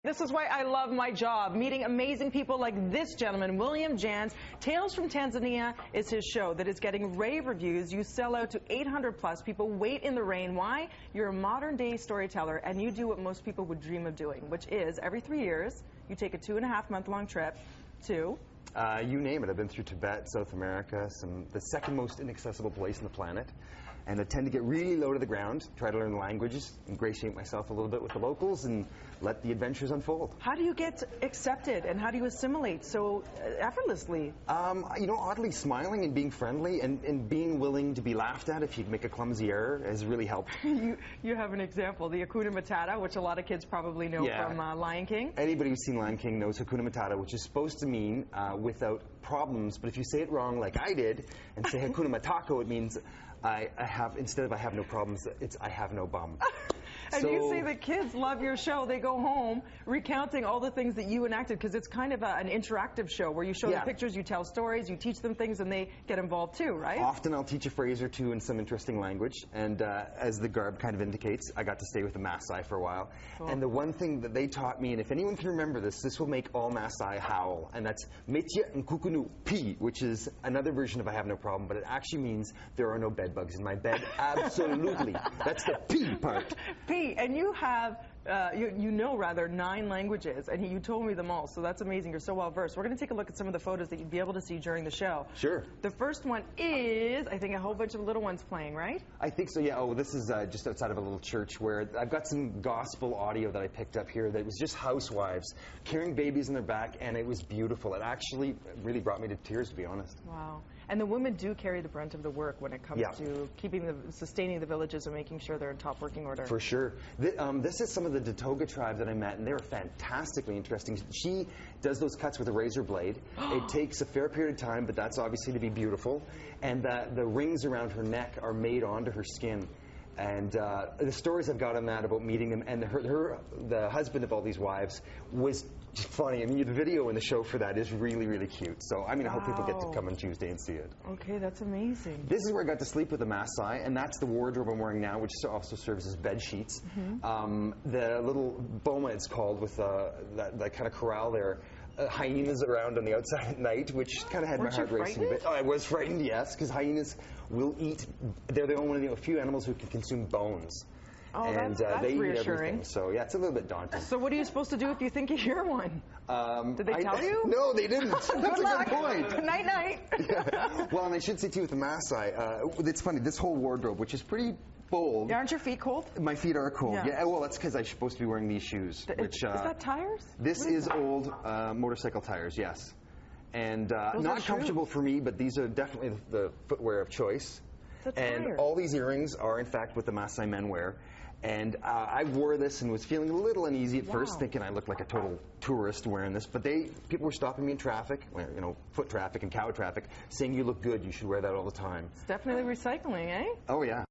This is why I love my job, meeting amazing people like this gentleman, William Jans. Tales from Tanzania is his show that is getting rave reviews. You sell out to 800 plus. People wait in the rain. Why? You're a modern day storyteller and you do what most people would dream of doing, which is every 3 years, you take a 2.5-month-long trip to... you name it. I've been through Tibet, South America, the second most inaccessible place on the planet. And I tend to get really low to the ground, try to learn the languages, ingratiate myself a little bit with the locals, and let the adventures unfold. How do you get accepted, and how do you assimilate so effortlessly? You know, oddly smiling and being friendly and being willing to be laughed at if you make a clumsy error has really helped. You have an example, the Hakuna Matata, which a lot of kids probably know from Lion King. Anybody who's seen Lion King knows Hakuna Matata, which is supposed to mean without problems, but if you say it wrong like I did and say Hakuna Matako, it means instead of I have no problems, it's I have no bum. And so, you say the kids love your show. They go home recounting all the things that you enacted, because it's kind of an interactive show where you show the pictures, you tell stories, you teach them things, and they get involved too, right? Often I'll teach a phrase or two in some interesting language, and as the garb kind of indicates, I got to stay with the Maasai for a while. Cool. And the one thing that they taught me, and if anyone can remember this, this will make all Maasai howl, and that's Metya and Kukunu Pi, which is another version of I have no problem, but it actually means there are no bed bugs in my bed. Absolutely. That's the P part. P. And you have, you know, 9 languages, and you told me them all, so that's amazing. You're so well versed. We're going to take a look at some of the photos that you'd be able to see during the show. Sure. The first one is, I think, a whole bunch of little ones playing, right? I think so, yeah. Oh, this is just outside of a little church where I've got some gospel audio that I picked up here that was just housewives carrying babies on their back, and it was beautiful. It actually really brought me to tears, to be honest. Wow. And the women do carry the brunt of the work when it comes to sustaining the villages and making sure they're in top working order. For sure. This is some of the Datoga tribe that I met, and they were fantastically interesting. She does those cuts with a razor blade. It takes a fair period of time, but that's obviously to be beautiful. And the rings around her neck are made onto her skin. And the stories I've got on that about meeting them, and the husband of all these wives was funny. I mean, the video in the show for that is really, really cute. So, I mean, I hope people get to come on Tuesday and see it. Okay, that's amazing. This is where I got to sleep with the Maasai, and that's the wardrobe I'm wearing now, which also serves as bed sheets. The little boma, it's called, with that kind of corral there. Hyenas around on the outside at night, which kind of had my heart racing a bit. Oh, I was frightened, yes, because hyenas will eat. They're the only one of the few animals who can consume bones. Oh, and that's they eat reassuring. everything. So yeah, it's a little bit daunting. So what are you supposed to do if you think you hear one? Did they tell you? No, they didn't. That's a good point. Night night. Yeah. Well, and I should say too with the Maasai, it's funny. This whole wardrobe, which is pretty bold. Aren't your feet cold? My feet are cold. Yeah. Well, that's because I'm supposed to be wearing these shoes. Which is that tires? This is old motorcycle tires. Yes. And not comfortable for me, but these are definitely the footwear of choice. And all these earrings are, in fact, what the Maasai men wear. And I wore this and was feeling a little uneasy at first, thinking I looked like a total tourist wearing this. But people were stopping me in traffic, you know, foot traffic and cow traffic, saying, "You look good. You should wear that all the time." It's definitely recycling, eh? Oh yeah.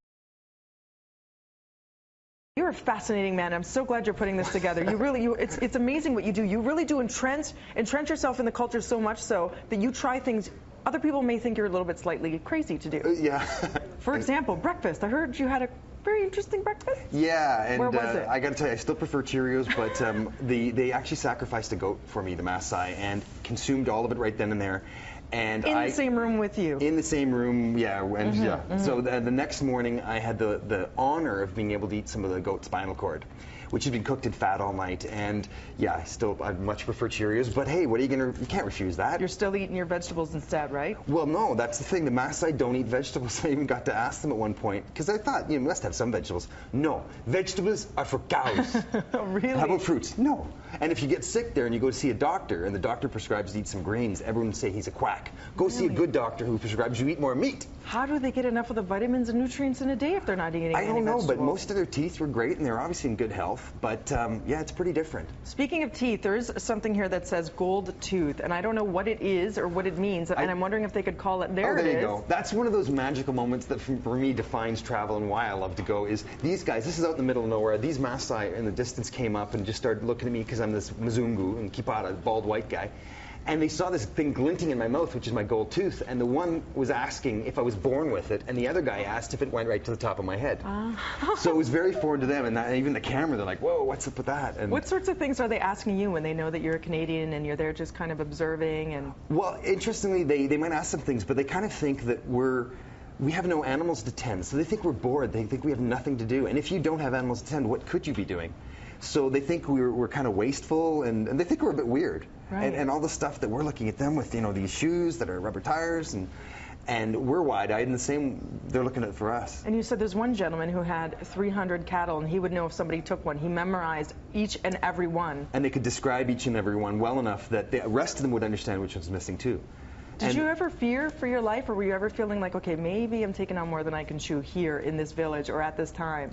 You're a fascinating man. I'm so glad you're putting this together. You really, it's amazing what you do. You really do entrench yourself in the culture so much so that you try things other people may think you're a little bit slightly crazy to do. Yeah. For example, breakfast. I heard you had a very interesting breakfast. Yeah, and where was it? I got to tell you, I still prefer Cheerios, but they actually sacrificed a goat for me, the Maasai, and consumed all of it right then and there. And in the same room with you. In the same room, yeah. And So the next morning, I had the honor of being able to eat some of the goat spinal cord, which had been cooked in fat all night. And yeah, I much prefer Cheerios. But hey, what are you you can't refuse that. You're still eating your vegetables instead, right? Well, no, that's the thing. The Maasai don't eat vegetables. I even got to ask them at one point, because I thought, you must have some vegetables. No, vegetables are for cows. Really? How about fruits? No. And if you get sick there and you go to see a doctor and the doctor prescribes to eat some grains, everyone would say he's a quack. Go see a good doctor who prescribes you eat more meat. How do they get enough of the vitamins and nutrients in a day if they're not eating any vegetables? I don't know, but most of their teeth were great and they're obviously in good health. But yeah, it's pretty different. Speaking of teeth, there's something here that says gold tooth, and I don't know what it is or what it means, and I'm wondering if they could call it. There you go. That's one of those magical moments that for me defines travel and why I love to go is these guys. This is out in the middle of nowhere. These Maasai in the distance came up and just started looking at me because I'm this Mzungu and Kipara, bald white guy. And they saw this thing glinting in my mouth, which is my gold tooth, and the one was asking if I was born with it, and the other guy asked if it went right to the top of my head. So it was very foreign to them, and even the camera, they're like, whoa, what's up with that? And what sorts of things are they asking you when they know that you're a Canadian and you're there just kind of observing? And well, interestingly, they might ask some things, but they kind of think that we have no animals to tend, so they think we're bored. They think we have nothing to do. And if you don't have animals to tend, what could you be doing? So they think we're kind of wasteful, and they think we're a bit weird. Right. And all the stuff that we're looking at them with, these shoes that are rubber tires, and we're wide-eyed, and the same they're looking at for us. And you said there's one gentleman who had 300 cattle, and he would know if somebody took one. He memorized each and every one. And they could describe each and every one well enough that the rest of them would understand which one's missing too. Did you ever fear for your life, or were you ever feeling like, okay, maybe I'm taking on more than I can chew here in this village or at this time?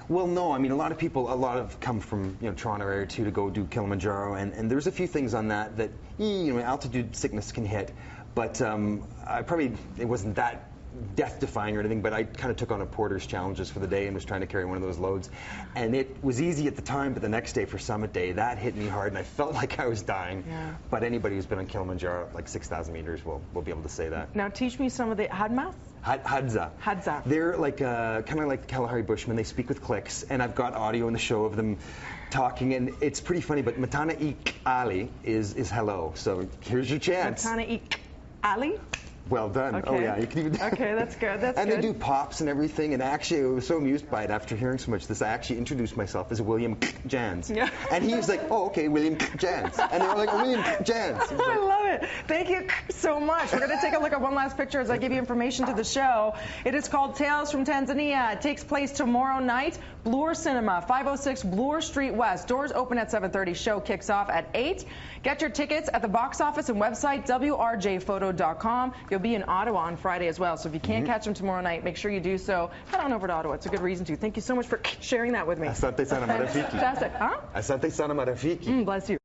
Well, no. I mean, a lot of come from Toronto area too to go do Kilimanjaro, and there's a few things on that altitude sickness can hit, but it wasn't that death-defying or anything, but I kind of took on a porter's challenges for the day and was trying to carry one of those loads, and it was easy at the time, but the next day for Summit Day, that hit me hard, and I felt like I was dying. Yeah. But anybody who's been on Kilimanjaro, like 6,000 meters, will be able to say that. Now teach me some of the Hadza. Hadza. They're like kind of like the Kalahari Bushmen. They speak with clicks, and I've got audio in the show of them talking, and it's pretty funny. But Matana Ik Ali is hello. So here's your chance. Matana Ik Ali. Well done. Okay. Oh yeah, you can even. Okay, that's good. That's and good. they do pops and everything. And actually, I was so amused by it after hearing so much. I actually introduced myself as William Jans. Yeah. And he was like, "Oh, okay, William Jans." And they were like, "William Jans." I love it. Thank you so much. We're going to take a look at one last picture as I give you information to the show. It is called Tales from Tanzania. It takes place tomorrow night. Bloor Cinema, 506 Bloor Street West. Doors open at 7:30. Show kicks off at 8. Get your tickets at the box office and website wrjphoto.com. You'll be in Ottawa on Friday as well, so if you can't catch them tomorrow night, make sure you do so. Head on over to Ottawa. It's a good reason to. Thank you so much for sharing that with me. Asante sana marafiki. Fantastic. Huh? Asante sana marafiki. Bless you.